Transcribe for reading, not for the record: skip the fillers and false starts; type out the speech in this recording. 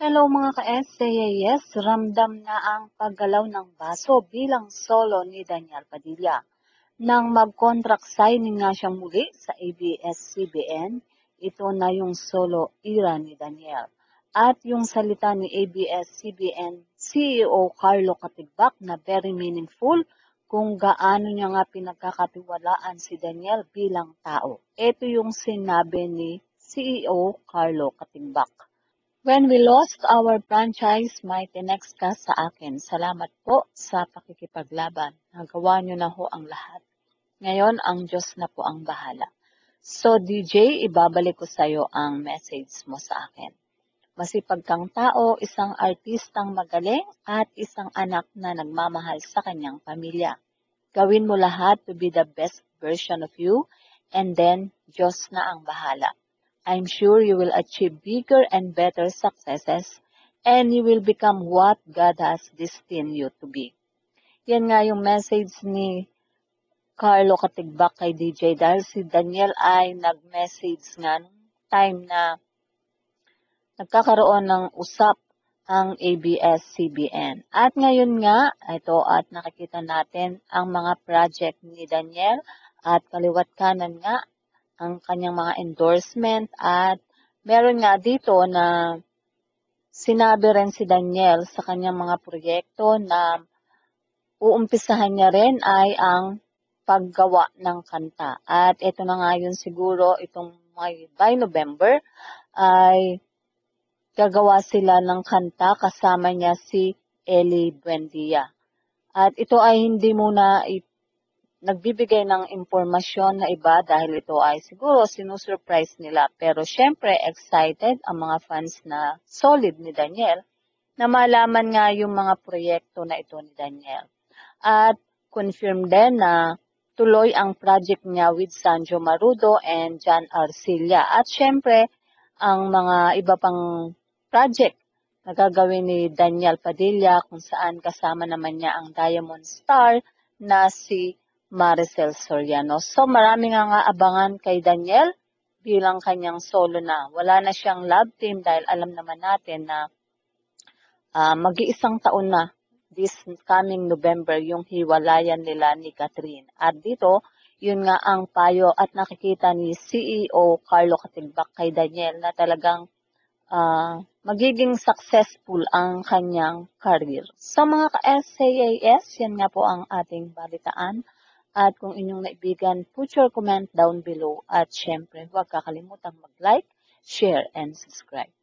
Hello mga ka-SAAS, ramdam na ang paggalaw ng baso bilang solo ni Daniel Padilla. Nang mag-contract signing nga siya muli sa ABS-CBN, ito na yung solo era ni Daniel. At yung salita ni ABS-CBN CEO Carlo Katigbak na very meaningful kung gaano niya nga pinagkakatiwalaan si Daniel bilang tao. Ito yung sinabi ni CEO Carlo Katigbak. When we lost our franchise, may tinext ka sa akin. Salamat po sa pakikipaglaban. Nagawa niyo na ho ang lahat. Ngayon, ang Diyos na po ang bahala. So, DJ, ibabalik ko sa iyo ang message mo sa akin. Masipag kang tao, isang artistang magaling, at isang anak na nagmamahal sa kanyang pamilya. Gawin mo lahat to be the best version of you, and then, Diyos na ang bahala. I'm sure you will achieve bigger and better successes and you will become what God has destined you to be. Yan nga yung message ni Carlo Katigbak kay DJ dahil si Daniel ay nag-message nga nung time na nagkakaroon ng usap ang ABS-CBN. At ngayon nga, ito at nakikita natin ang mga project ni Daniel at kaliwat kanan nga ang kanyang mga endorsement at meron nga dito na sinabi rin si Daniel sa kanyang mga proyekto na uumpisahan niya rin ay ang paggawa ng kanta. At ito na nga yun siguro itong by November ay gagawa sila ng kanta kasama niya si Ellie Buendia. At ito ay hindi muna nagbibigay ng impormasyon na iba dahil ito ay siguro sinusurprise nila. Pero syempre excited ang mga fans na solid ni Daniel na malaman nga yung mga proyekto na ito ni Daniel. At confirm din na tuloy ang project niya with Sanjo Marudo and John Arcilla. At syempre ang mga iba pang project na gagawin ni Daniel Padilla kung saan kasama naman niya ang Diamond Star na si Maricel Soriano. So marami nga abangan kay Daniel bilang kanyang solo na. Wala na siyang love team dahil alam naman natin na mag-iisang taon na this coming November yung hiwalayan nila ni Catherine. At dito, yun nga ang payo at nakikita ni CEO Carlo Katigbak kay Daniel na talagang magiging successful ang kanyang career. So mga ka-SAAS, yan nga po ang ating balitaan. At kung inyong naibigan, put your comment down below. At syempre, huwag kakalimutang mag-like, share, and subscribe.